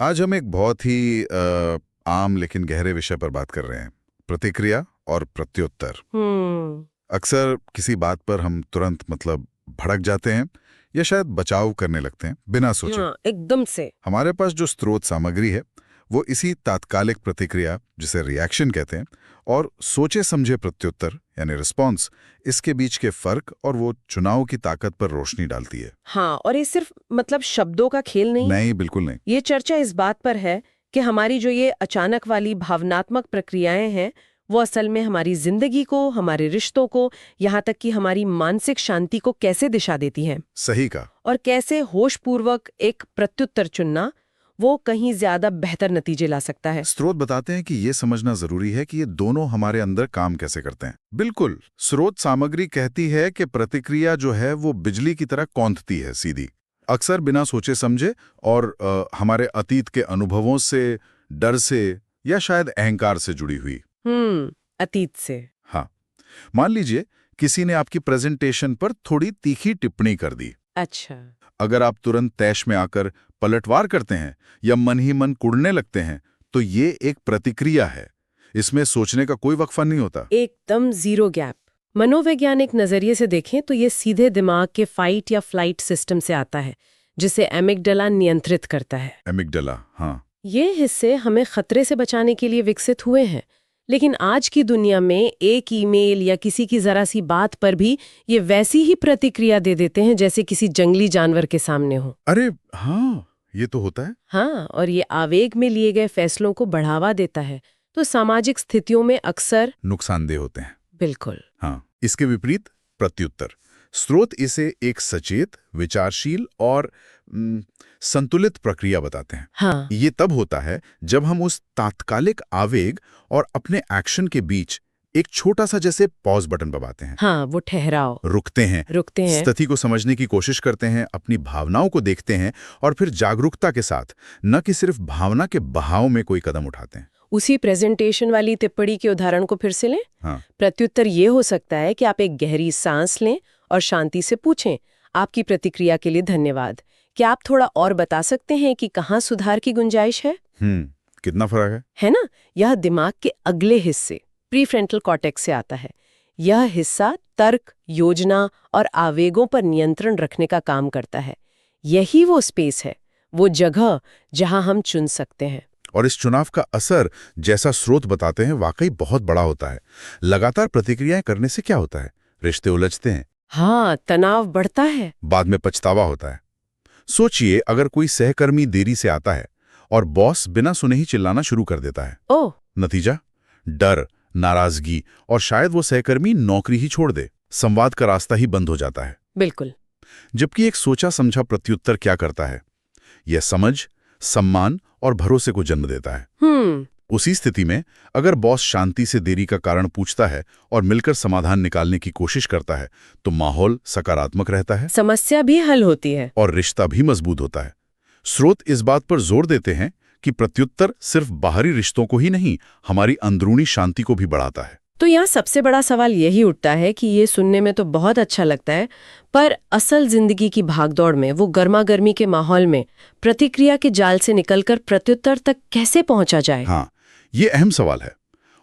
आज हम एक बहुत ही आम लेकिन गहरे विषय पर बात कर रहे हैं, प्रतिक्रिया और प्रत्युत्तर। हम्म। अक्सर किसी बात पर हम तुरंत भड़क जाते हैं या शायद बचाव करने लगते हैं बिना सोचे। हाँ, एकदम से। हमारे पास जो स्रोत सामग्री है वो इसी तात्कालिक प्रतिक्रिया, जिसे रिएक्शन कहते हैं, और सोचे समझे प्रत्युत्तर यानी रिस्पॉन्स, इसके बीच के फर्क और वो चुनाव की ताकत पर रोशनी डालती है। हाँ, और ये सिर्फ शब्दों का खेल नहीं। नहीं, बिल्कुल नहीं। ये चर्चा इस बात पर है कि हमारी जो ये अचानक वाली भावनात्मक प्रक्रियाएं हैं, वो असल में हमारी जिंदगी को, हमारे रिश्तों को, यहाँ तक कि हमारी मानसिक शांति को कैसे दिशा देती हैं। सही कहा। और कैसे होशपूर्वक एक प्रत्युत्तर चुनना वो कहीं ज्यादा बेहतर नतीजे ला सकता है। स्रोत बताते हैं कि ये समझना जरूरी है कि ये दोनों हमारे अंदर काम कैसे करते हैं। बिल्कुल, स्रोत सामग्री कहती है कि प्रतिक्रिया जो है वो बिजली की तरह कौंधती है, सीधी, अक्सर बिना सोचे समझे, और हमारे अतीत के अनुभवों से, डर से या शायद अहंकार से जुड़ी हुई। अतीत से। हाँ, मान लीजिए किसी ने आपकी प्रेजेंटेशन पर थोड़ी तीखी टिप्पणी कर दी। अच्छा। अगर आप तुरंत तैश में आकर पलटवार करते हैं या मन ही मन कुढ़ने लगते हैं, तो ये एक प्रतिक्रिया है। इसमें सोचने का कोई वक्फा नहीं होता। एकदम जीरो गैप। मनोवैज्ञानिक नजरिए से देखें तो ये सीधे दिमाग के फाइट या फ्लाइट सिस्टम से आता है, जिसे एमिगडाला नियंत्रित करता है। एमिगडाला, हाँ। ये हिस्से हमें खतरे से बचाने के लिए विकसित हुए हैं, लेकिन आज की दुनिया में एक ईमेल या किसी की जरा सी बात पर भी ये वैसी ही प्रतिक्रिया दे देते हैं जैसे किसी जंगली जानवर के सामने हो। अरे हाँ, ये तो होता है। हाँ, और ये आवेग में लिए गए फैसलों को बढ़ावा देता है, तो सामाजिक स्थितियों में अक्सर नुकसानदेह होते हैं। बिल्कुल। हाँ, इसके विपरीत प्रत्युत्तर स्रोत इसे एक सचेत, विचारशील और संतुलित प्रक्रिया बताते हैं। हाँ। ये तब होता है जब हम उस तात्कालिक आवेग और अपने एक्शन के बीच एक छोटा सा जैसे पॉज बटन दबाते हैं। हाँ, वो ठहराव। रुकते हैं, स्थिति को समझने की कोशिश करते हैं, अपनी भावनाओं को देखते हैं और फिर जागरूकता के साथ, न कि सिर्फ भावना के बहाव में कोई कदम उठाते हैं। उसी प्रेजेंटेशन वाली टिप्पणी के उदाहरण को फिर से लें। हाँ। प्रत्युत्तर ये हो सकता है कि आप एक गहरी सांस लें और शांति से पूछें, आपकी प्रतिक्रिया के लिए धन्यवाद, क्या आप थोड़ा और बता सकते हैं कि कहाँ सुधार की गुंजाइश है? कितना फर्क है ना? यह दिमाग के अगले हिस्से प्रीफ्रंटल कॉर्टेक्स से आता है। यह हिस्सा तर्क, योजना और आवेगों पर नियंत्रण रखने का काम करता है। यही वो स्पेस है, वो जगह जहां हम चुन सकते हैं। और इस चुनाव का असर, जैसा स्रोत बताते हैं, वाकई बहुत बड़ा होता है। लगातार प्रतिक्रियाएं करने से क्या होता है? रिश्ते उलझते हैं। हाँ, तनाव बढ़ता है। बाद में पछतावा होता है। सोचिए, अगर कोई सहकर्मी देरी से आता है और बॉस बिना सुने ही चिल्लाना शुरू कर देता है। ओह। नतीजा? डर, नाराजगी, और शायद वो सहकर्मी नौकरी ही छोड़ दे। संवाद का रास्ता ही बंद हो जाता है। बिल्कुल। जबकि एक सोचा समझा प्रत्युत्तर क्या करता है? यह समझ, सम्मान और भरोसे को जन्म देता है। उसी स्थिति में अगर बॉस शांति से देरी का कारण पूछता है और मिलकर समाधान निकालने की कोशिश करता है, तो माहौल सकारात्मक रहता है, समस्या भी हल होती है और रिश्ता भी मजबूत होता है। स्रोत इस बात पर जोर देते हैं कि प्रत्युत्तर सिर्फ बाहरी रिश्तों को ही नहीं, हमारी अंदरूनी शांति को भी बढ़ाता है। तो यहाँ सबसे बड़ा सवाल यही उठता है कि ये सुनने में तो बहुत अच्छा लगता है, पर असल जिंदगी की भागदौड़ में, वो गर्मागर्मी के माहौल में प्रतिक्रिया के जाल से निकलकर प्रत्युत्तर तक कैसे पहुंचा जाए? हाँ, ये अहम सवाल है,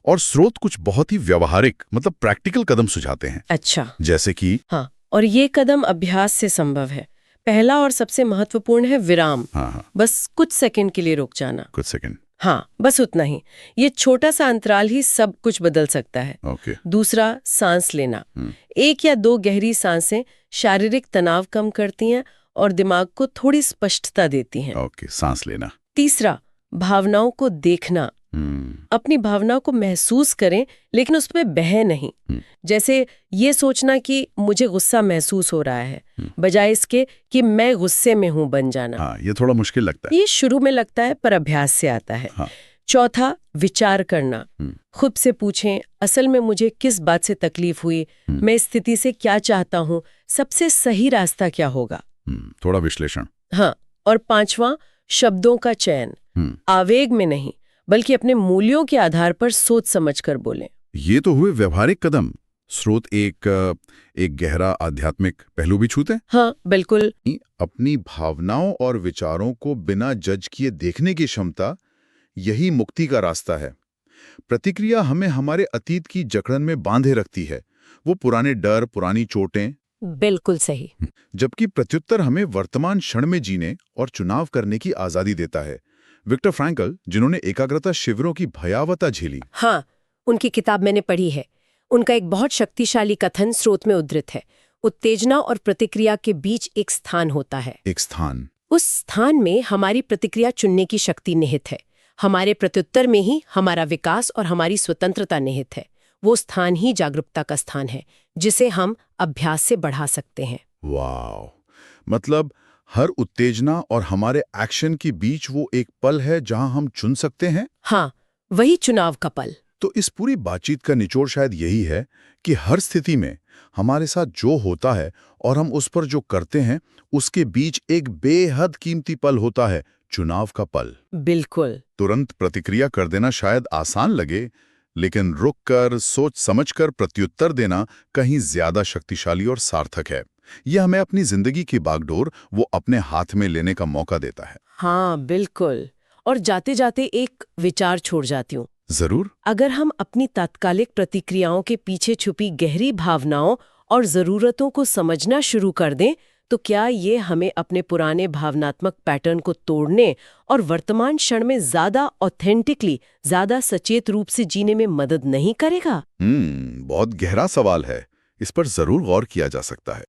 और स्रोत कुछ बहुत ही व्यवहारिक प्रैक्टिकल कदम सुझाते हैं। अच्छा। जैसे कि? हाँ, और ये कदम अभ्यास से संभव है। पहला और सबसे महत्वपूर्ण है विराम। हाँ। बस कुछ सेकंड के लिए रुक जाना। कुछ सेकंड। हाँ, बस उतना ही। ये छोटा सा अंतराल ही सब कुछ बदल सकता है। ओके। दूसरा, सांस लेना। 1 या 2 गहरी सांसें शारीरिक तनाव कम करती हैं और दिमाग को थोड़ी स्पष्टता देती हैं। ओके, सांस लेना। तीसरा, भावनाओं को देखना। अपनी भावनाओं को महसूस करें, लेकिन उसमें बह नहीं। जैसे ये सोचना कि मुझे गुस्सा महसूस हो रहा है, बजाय इसके कि मैं गुस्से में हूं बन जाना। हाँ, ये थोड़ा मुश्किल लगता है। ये शुरू में लगता है, पर अभ्यास से आता है। हाँ। चौथा, विचार करना। खुद से पूछें, असल में मुझे किस बात से तकलीफ हुई, मैं इस स्थिति से क्या चाहता हूं, सबसे सही रास्ता क्या होगा। थोड़ा विश्लेषण। हाँ, और पांचवा, शब्दों का चयन। आवेग में नहीं, बल्कि अपने मूल्यों के आधार पर सोच समझकर बोलें। ये तो हुए व्यवहारिक कदम। स्रोत एक गहरा आध्यात्मिक पहलू भी छूते हैं। हाँ, बिल्कुल। अपनी भावनाओं और विचारों को बिना जज किए देखने की क्षमता, यही मुक्ति का रास्ता है। प्रतिक्रिया हमें हमारे अतीत की जकड़न में बांधे रखती है, वो पुराने डर, पुरानी चोटें, बिल्कुल सही। जबकि प्रत्युत्तर हमें वर्तमान क्षण में जीने और चुनाव करने की आजादी देता है। विक्टर फ्रैंकल, जिन्होंने एकाग्रता शिविरों की भयावता झेली। हाँ, उनकी किताब मैंने पढ़ी है। उनका एक बहुत शक्तिशाली कथन स्रोत में उद्धृत है। उत्तेजना और प्रतिक्रिया के बीच एक स्थान होता है। एक स्थान। उस स्थान में हमारी प्रतिक्रिया चुनने की शक्ति निहित है। हमारे प्रत्युत्तर में ही हमारा विकास और हमारी स्वतंत्रता निहित है। वो स्थान ही जागरूकता का स्थान है, जिसे हम अभ्यास से बढ़ा सकते हैं। वाह! मतलब हर उत्तेजना और हमारे एक्शन के बीच वो एक पल है जहां हम चुन सकते हैं। हाँ, वही चुनाव का पल। तो इस पूरी बातचीत का निचोड़ शायद यही है कि हर स्थिति में हमारे साथ जो होता है और हम उस पर जो करते हैं, उसके बीच एक बेहद कीमती पल होता है, चुनाव का पल। बिल्कुल। तुरंत प्रतिक्रिया कर देना शायद आसान लगे, लेकिन रुक कर, सोच समझकर प्रत्युत्तर देना कहीं ज्यादा शक्तिशाली और सार्थक है। यह हमें अपनी जिंदगी की बागडोर वो अपने हाथ में लेने का मौका देता है। हाँ, बिल्कुल। और जाते जाते एक विचार छोड़ जाती हूँ। जरूर। अगर हम अपनी तात्कालिक प्रतिक्रियाओं के पीछे छुपी गहरी भावनाओं और जरूरतों को समझना शुरू कर दें, तो क्या ये हमें अपने पुराने भावनात्मक पैटर्न को तोड़ने और वर्तमान क्षण में ज्यादा ऑथेंटिकली, ज्यादा सचेत रूप से जीने में मदद नहीं करेगा? बहुत गहरा सवाल है। इस पर जरूर गौर किया जा सकता है।